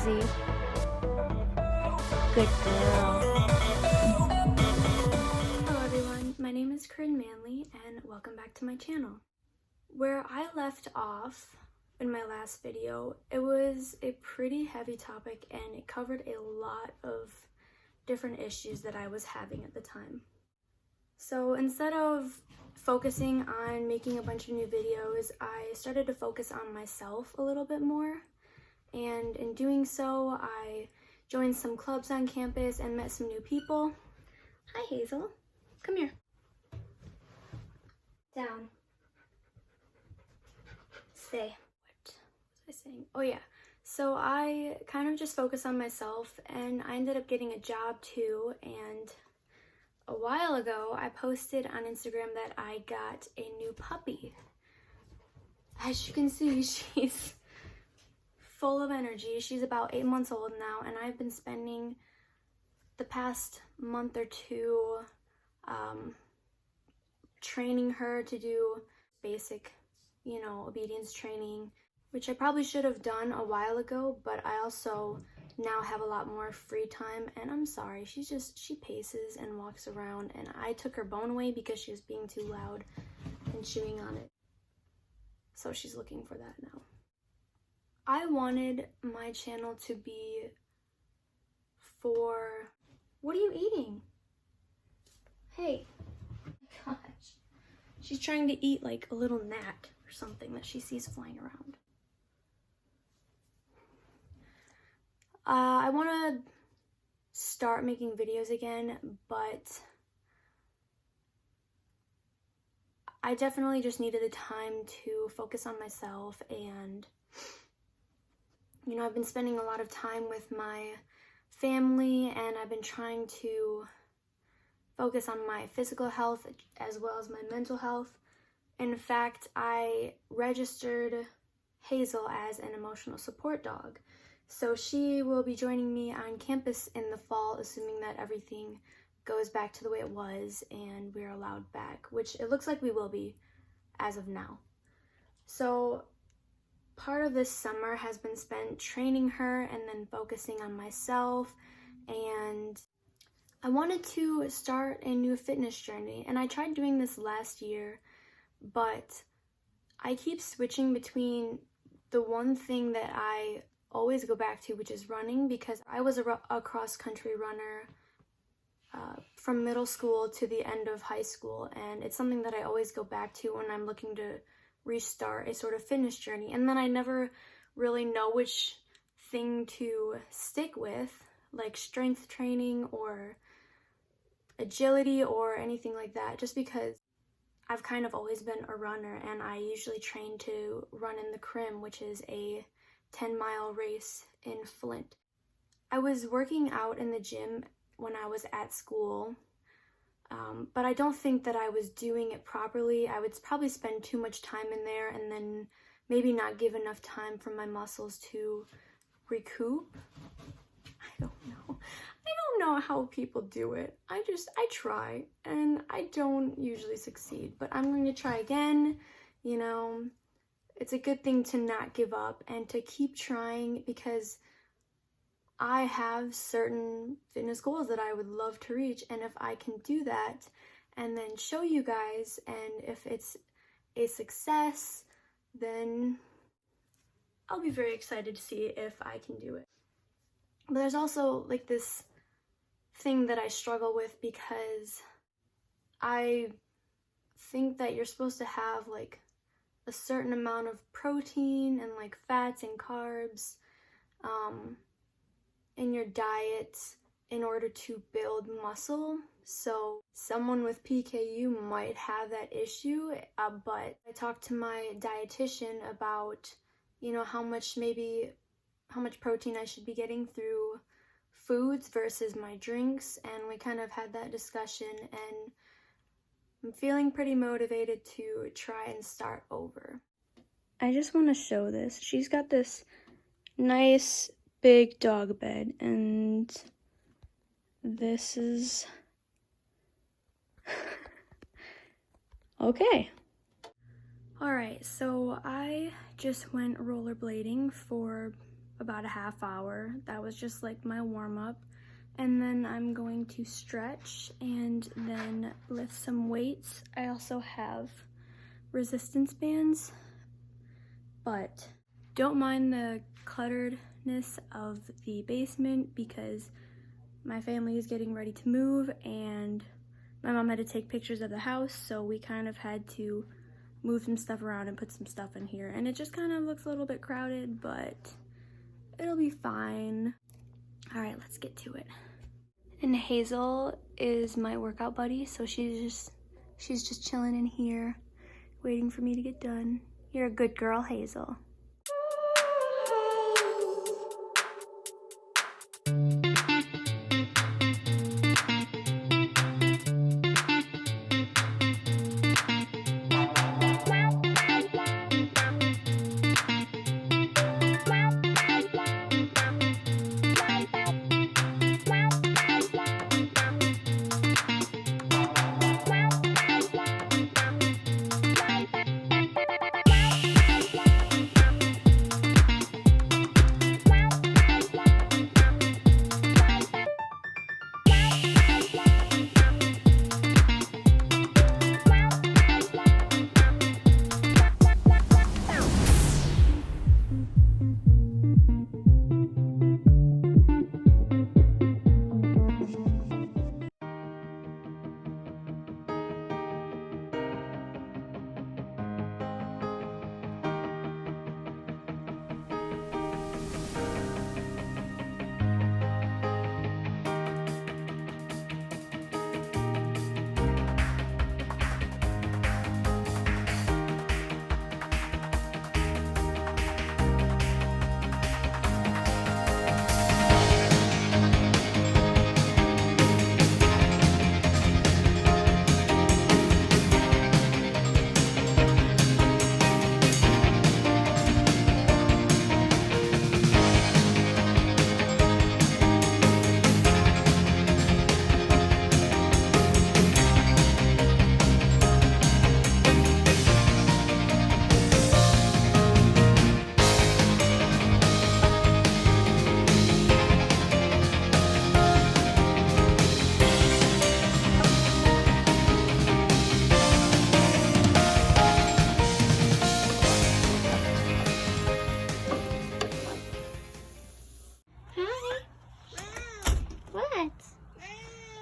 easy. Good girl. Hello everyone, my name is Corinne Manley and welcome back to my channel. Where I left off in my last video, it was a pretty heavy topic and it covered a lot of different issues that I was having at the time. So instead of focusing on making a bunch of new videos, I started to focus on myself a little bit more. And in doing so, I joined some clubs on campus and met some new people. Hi Hazel, come here. Down. Stay. What was I saying? Oh yeah, so I kind of just focused on myself and I ended up getting a job too, and a while ago, I posted on Instagram that I got a new puppy. As you can see, she's full of energy. She's about 8 months old now, and I've been spending the past month or two training her to do basic, obedience training, which I probably should have done a while ago, but I also now have a lot more free time. And I'm sorry, she paces and walks around, and I took her bone away because she was being too loud and chewing on it. So she's looking for that now. I wanted my channel to be for... What are you eating? Hey. Oh my gosh. She's trying to eat like a little gnat or something that she sees flying around. I want to start making videos again, but I definitely just needed the time to focus on myself, and I've been spending a lot of time with my family, and I've been trying to focus on my physical health as well as my mental health. In fact, I registered Hazel as an emotional support dog. So she will be joining me on campus in the fall, assuming that everything goes back to the way it was and we're allowed back, which it looks like we will be as of now. So part of this summer has been spent training her and then focusing on myself, and I wanted to start a new fitness journey, and I tried doing this last year, but I keep switching between the one thing that I always go back to, which is running, because I was a cross-country runner from middle school to the end of high school, and it's something that I always go back to when I'm looking to restart a sort of fitness journey. And then I never really know which thing to stick with, like strength training or agility or anything like that, just because I've kind of always been a runner, and I usually train to run in the Crim, which is a 10-mile race in Flint. I was working out in the gym when I was at school, but I don't think that I was doing it properly. I would probably spend too much time in there and then maybe not give enough time for my muscles to recoup. I don't know how people do it. I try, and I don't usually succeed, but I'm going to try again. It's a good thing to not give up and to keep trying, because I have certain fitness goals that I would love to reach, and if I can do that and then show you guys, and if it's a success, then I'll be very excited to see if I can do it. But there's also like this thing that I struggle with, because I think that you're supposed to have like a certain amount of protein and like fats and carbs in your diet in order to build muscle. So someone with PKU might have that issue, but I talked to my dietitian about how much protein I should be getting through foods versus my drinks, and we kind of had that discussion, and I'm feeling pretty motivated to try and start over. I just want to show this. She's got this nice big dog bed, and this is okay. Alright, so I just went rollerblading for about a half hour. That was just like my warm-up. And then I'm going to stretch and then lift some weights. I also have resistance bands, but don't mind the clutteredness of the basement because my family is getting ready to move and my mom had to take pictures of the house, so we kind of had to move some stuff around and put some stuff in here. And it just kind of looks a little bit crowded, but it'll be fine. All right, let's get to it. And Hazel is my workout buddy, so she's just chilling in here, waiting for me to get done. You're a good girl, Hazel.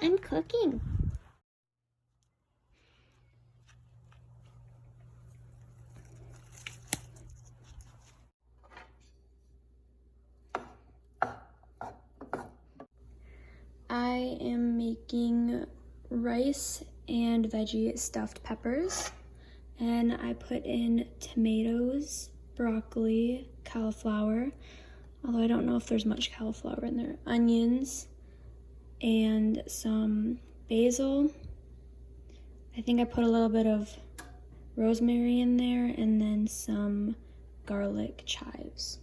I'm cooking. I am making rice and veggie stuffed peppers, and I put in tomatoes, broccoli, cauliflower, although I don't know if there's much cauliflower in there, onions, and some basil. I think I put a little bit of rosemary in there, and then some garlic chives.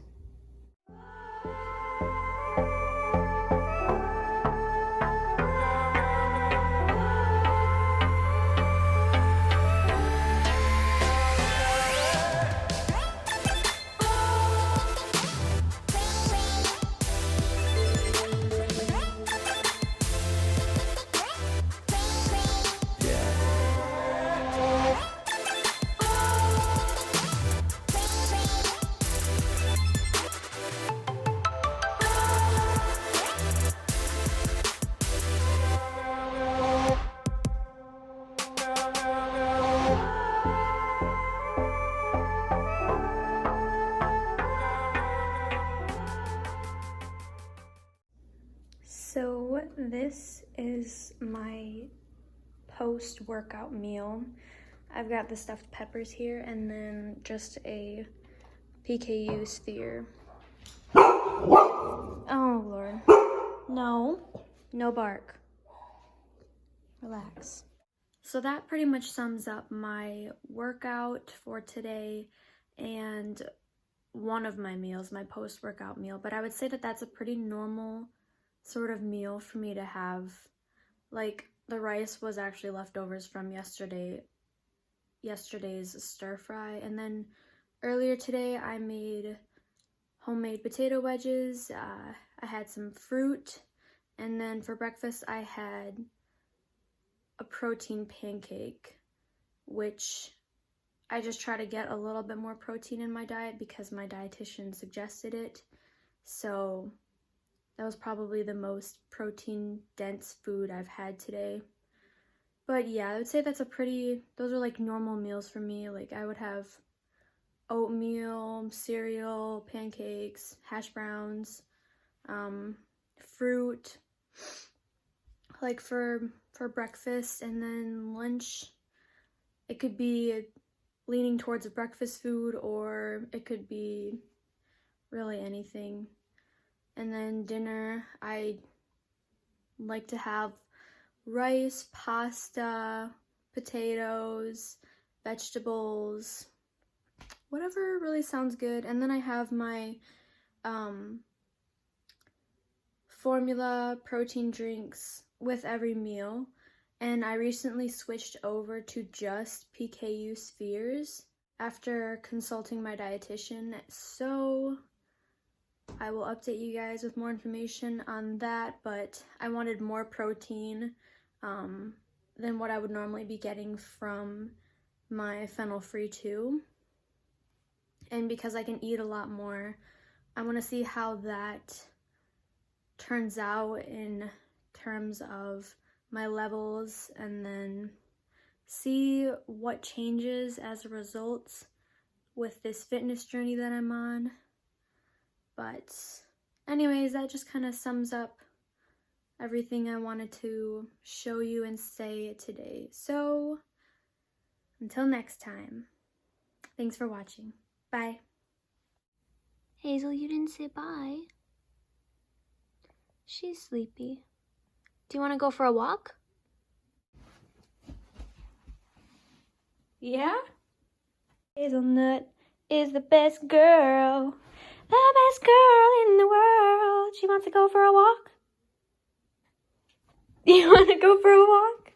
So this is my post-workout meal. I've got the stuffed peppers here and then just a PKU sphere. Oh Lord, no bark, relax. So that pretty much sums up my workout for today and one of my meals, my post-workout meal, but I would say that that's a pretty normal sort of meal for me to have. Like, the rice was actually leftovers from yesterday's stir fry, and then earlier today I made homemade potato wedges. I had some fruit, and then for breakfast I had a protein pancake, which I just try to get a little bit more protein in my diet because my dietitian suggested it. So that was probably the most protein dense food I've had today. But yeah, I would say those are like normal meals for me. Like I would have oatmeal, cereal, pancakes, hash browns, fruit, like for breakfast, and then lunch, it could be leaning towards a breakfast food, or it could be really anything. And then dinner, I like to have rice, pasta, potatoes, vegetables, whatever really sounds good. And then I have my formula protein drinks with every meal. And I recently switched over to just PKU spheres after consulting my dietitian. So I will update you guys with more information on that, but I wanted more protein than what I would normally be getting from my fennel-free 2. And because I can eat a lot more, I want to see how that turns out in terms of my levels, and then see what changes as a result with this fitness journey that I'm on. But anyways, that just kind of sums up everything I wanted to show you and say today. So until next time, thanks for watching. Bye. Hazel, you didn't say bye. She's sleepy. Do you want to go for a walk? Yeah? Hazelnut is the best girl. The best girl in the world. She wants to go for a walk. You want to go for a walk?